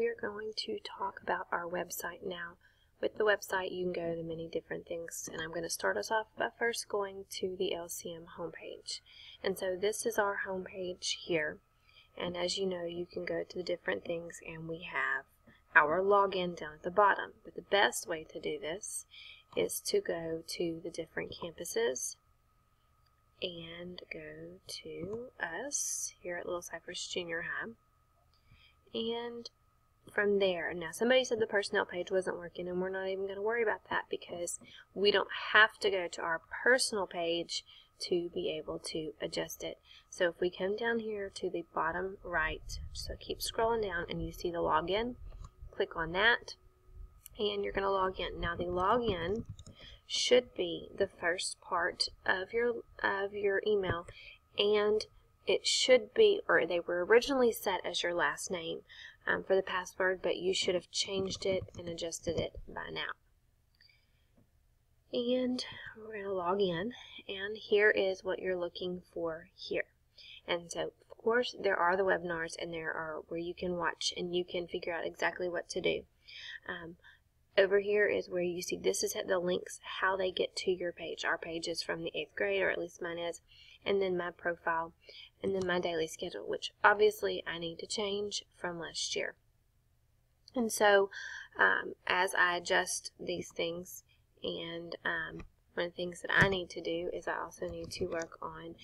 we are going to talk about our website now. With the website, you can go to many different things, and I'm going to start us off by first going to the LCM homepage. And so this is our homepage here, and as you know, you can go to the different things, and we have our login down at the bottom. But the best way to do this is to go to the different campuses and go to us here at Little Cypress Junior High. And from there, now somebody said the personnel page wasn't working, and we're not even going to worry about that because we don't have to go to our personal page to be able to adjust it. So if we come down here to the bottom right, so keep scrolling down and you see the login, click on that and you're going to log in. Now the login should be the first part of your email, and it should be, or they were originally set as your last name for the password, but you should have changed it and adjusted it by now. And we're going to log in, and here is what you're looking for here. And so, of course, there are the webinars, and there are where you can watch and you can figure out exactly what to do. Over here is where you see this is the links, how they get to your page. Our page is from the 8th grade, or at least mine is, and then my profile, and then my daily schedule, which obviously I need to change from last year. And so as I adjust these things, and one of the things that I need to do is I also need to work on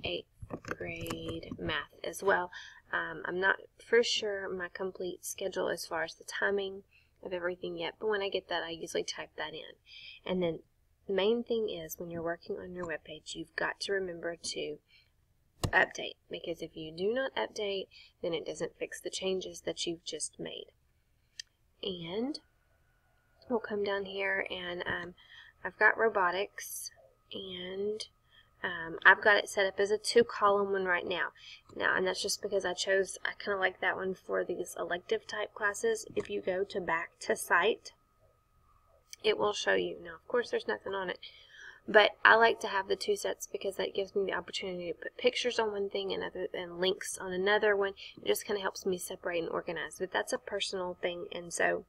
8th grade math as well. I'm not for sure my complete schedule as far as the timing of everything yet, but when I get that, I usually type that in. And then the main thing is when you're working on your web page, you've got to remember to update, because if you do not update, then it doesn't fix the changes that you've just made. And we'll come down here, and I've got robotics, and I've got it set up as a 2-column one right now. And that's just because I kind of like that one for these elective type classes. If you go to back to site, it will show you. Now, of course, there's nothing on it, but I like to have the 2 sets because that gives me the opportunity to put pictures on one thing and links on another one. It just kind of helps me separate and organize, but that's a personal thing, and so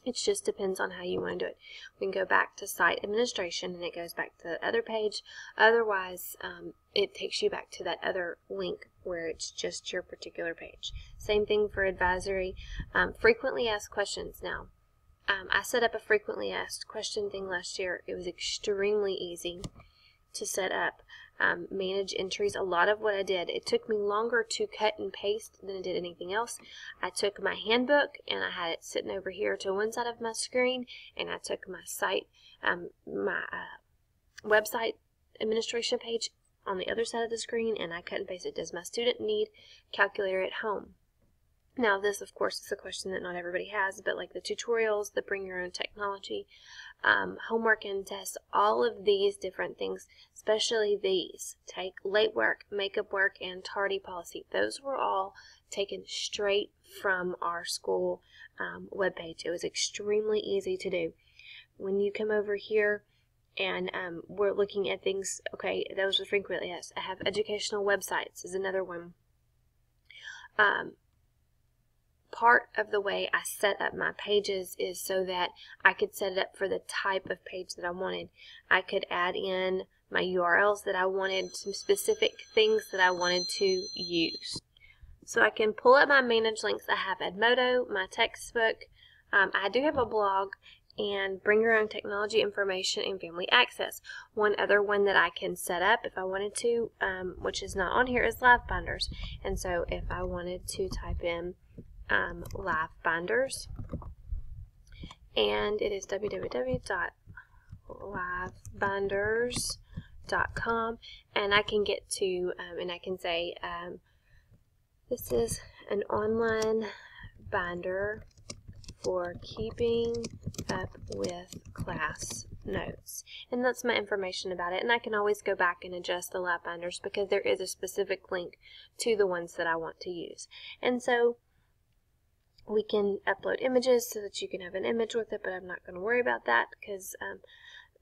it just depends on how you want to do it. We can go back to site administration and it goes back to the other page. Otherwise, it takes you back to that other link where it's just your particular page. Same thing for advisory. Frequently asked questions. Now, I set up a frequently asked question thing last year. It was extremely easy to set up. Manage entries. A lot of what I did, it took me longer to cut and paste than it did anything else. I took my handbook and I had it sitting over here to one side of my screen, and I took my site, my website administration page on the other side of the screen, and I cut and pasted. Does my student need calculator at home? Now this, of course, is a question that not everybody has, but like the tutorials, the bring your own technology, homework and tests, all of these different things, especially these, take late work, makeup work, and tardy policy. Those were all taken straight from our school webpage. It was extremely easy to do. When you come over here and we're looking at things, okay, those are frequently asked. I have educational websites is another one. Part of the way I set up my pages is so that I could set it up for the type of page that I wanted. I could add in my URLs that I wanted, some specific things that I wanted to use. So I can pull up my managed links. I have Edmodo, my textbook. I do have a blog, and bring your own technology information and family access. One other one that I can set up if I wanted to, which is not on here, is LiveBinders. And so if I wanted to type in LiveBinders, and it is www.livebinders.com, and I can get to and I can say this is an online binder for keeping up with class notes, and that's my information about it. And I can always go back and adjust the LiveBinders because there is a specific link to the ones that I want to use. And so we can upload images so that you can have an image with it, but I'm not going to worry about that because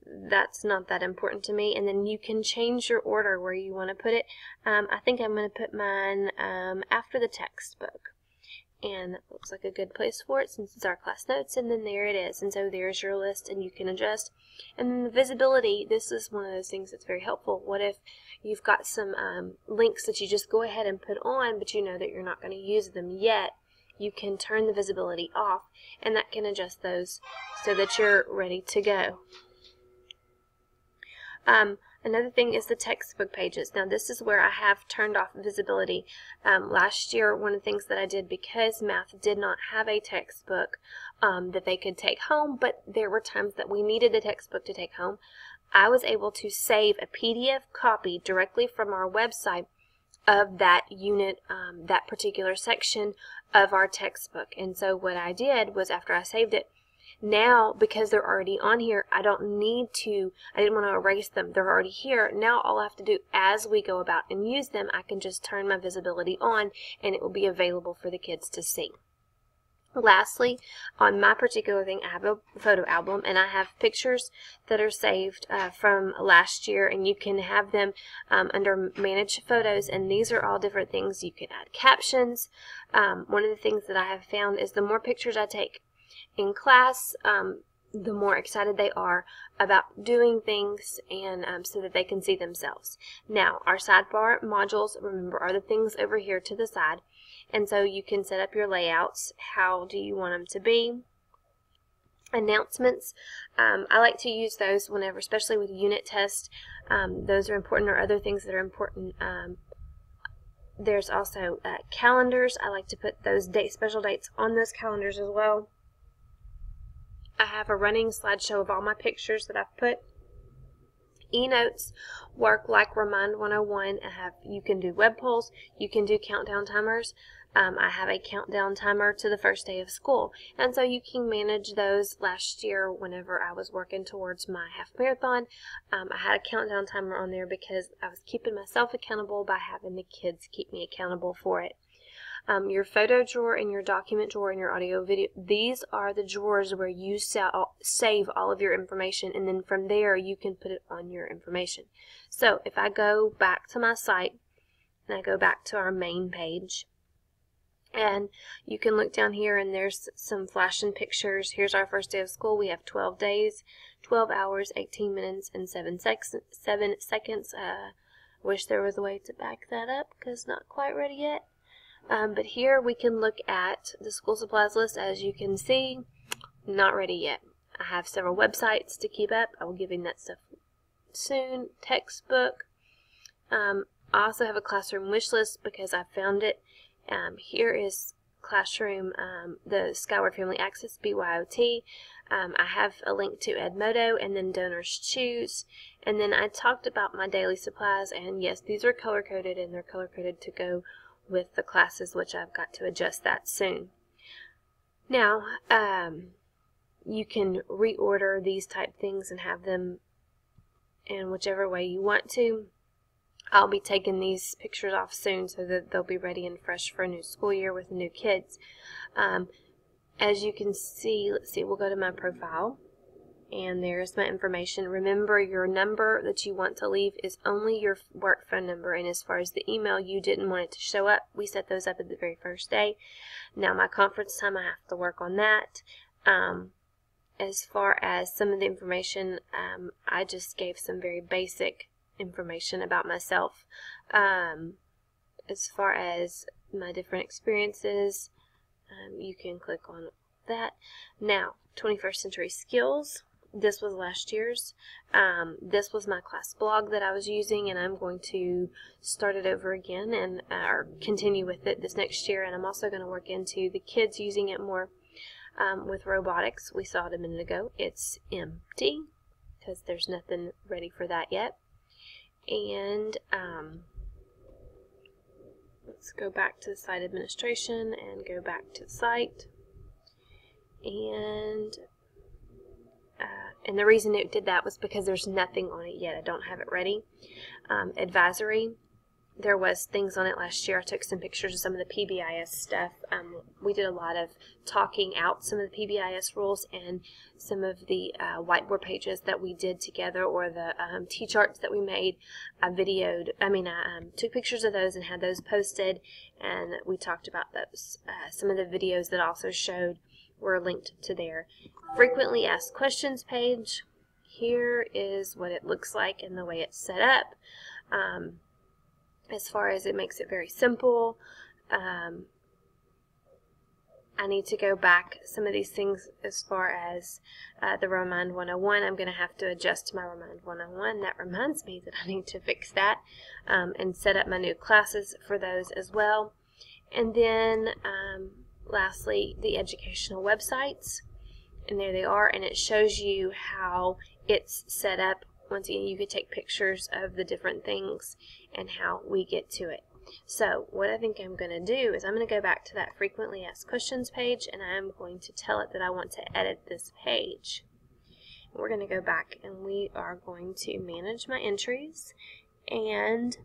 that's not that important to me. And then you can change your order where you want to put it. I think I'm going to put mine after the textbook. and it looks like a good place for it since it's our class notes, and then there it is. And so there's your list, and you can adjust. And then the visibility, this is one of those things that's very helpful. What if you've got some links that you just go ahead and put on, but you know that you're not going to use them yet? You can turn the visibility off, and that can adjust those so that you're ready to go. Another thing is the textbook pages. Now this is where I have turned off visibility. Last year, one of the things that I did, because math did not have a textbook that they could take home, but there were times that we needed the textbook to take home, I was able to save a PDF copy directly from our website of that unit, that particular section of our textbook. And so what I did was, after I saved it, now, because they're already on here, I didn't want to erase them. They're already here. Now all I have to do as we go about and use them, I can just turn my visibility on and it will be available for the kids to see. Lastly, on my particular thing, I have a photo album, and I have pictures that are saved from last year, and you can have them under Manage Photos, and these are all different things. You can add captions. One of the things that I have found is the more pictures I take in class, the more excited they are about doing things, and so that they can see themselves. Now, our sidebar modules, remember, are the things over here to the side, and so you can set up your layouts. How do you want them to be? Announcements, I like to use those whenever, especially with unit tests, those are important, or other things that are important. There's also calendars. I like to put those special dates on those calendars as well. I have a running slideshow of all my pictures that I've put. E-notes work like Remind 101. You can do web polls, you can do countdown timers. I have a countdown timer to the first day of school, and so you can manage those. Last year, whenever I was working towards my half marathon, I had a countdown timer on there because I was keeping myself accountable by having the kids keep me accountable for it. Your photo drawer and your document drawer and your audio video, these are the drawers where you save all of your information, and then from there you can put it on your information. So if I go back to my site and I go back to our main page, and you can look down here and there's some flashing pictures. Here's our first day of school. We have 12 days, 12 hours, 18 minutes, and 7 seconds. Wish there was a way to back that up because not quite ready yet. But here we can look at the school supplies list. As you can see, not ready yet. I have several websites to keep up. I will give you that stuff soon. Textbook. I also have a classroom wish list because I found it. Here is classroom, the Skyward Family Access, BYOT. I have a link to Edmodo, and then Donors Choose. And then I talked about my daily supplies, and yes, these are color-coded, and they're color-coded to go with the classes, which I've got to adjust that soon. Now, you can reorder these type things and have them in whichever way you want to. I'll be taking these pictures off soon so that they'll be ready and fresh for a new school year with new kids. As you can see, let's see, we'll go to my profile. And there's my information. Remember, your number that you want to leave is only your work phone number, and as far as the email, you didn't want it to show up. We set those up at the very first day. Now my conference time, I have to work on that. As far as some of the information, I just gave some very basic information about myself. As far as my different experiences, you can click on that. Now, 21st Century Skills. This was last year's. This was my class blog that I was using, and I'm going to start it over again and or continue with it this next year. And I'm also going to work into the kids using it more with robotics. We saw it a minute ago. It's empty because there's nothing ready for that yet. And let's go back to the site administration and go back to the site. And the reason it did that was because there's nothing on it yet. I don't have it ready. Advisory. there was things on it last year. I took some pictures of some of the PBIS stuff. We did a lot of talking out some of the PBIS rules, and some of the whiteboard pages that we did together, or the T-charts that we made. I took pictures of those and had those posted, and we talked about those. Some of the videos that also showed were linked to there. Frequently asked questions page. Here is what it looks like and the way it's set up. As far as it makes it very simple. I need to go back some of these things as far as the Remind 101. I'm going to have to adjust my Remind 101. That reminds me that I need to fix that and set up my new classes for those as well. And then lastly, the educational websites. And there they are, and it shows you how it's set up. Once again, you could take pictures of the different things and how we get to it. So what I think I'm going to do is I'm going to go back to that frequently asked questions page, and I'm going to tell it that I want to edit this page. We're going to go back and we are going to manage my entries, and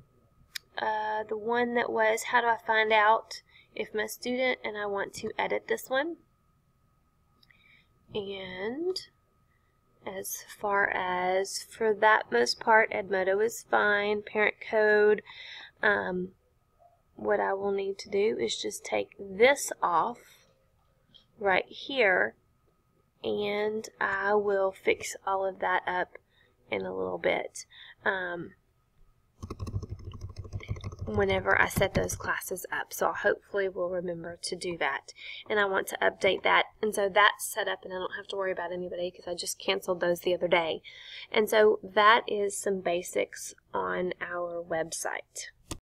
the one that was how do I find out if I'm a student, and I want to edit this one. And as far as for that most part, Edmodo is fine. Parent code, what I will need to do is just take this off right here, and I will fix all of that up in a little bit whenever I set those classes up. So I hopefully will remember to do that, and I want to update that, and so that's set up and I don't have to worry about anybody because I just canceled those the other day. And so that is some basics on our website.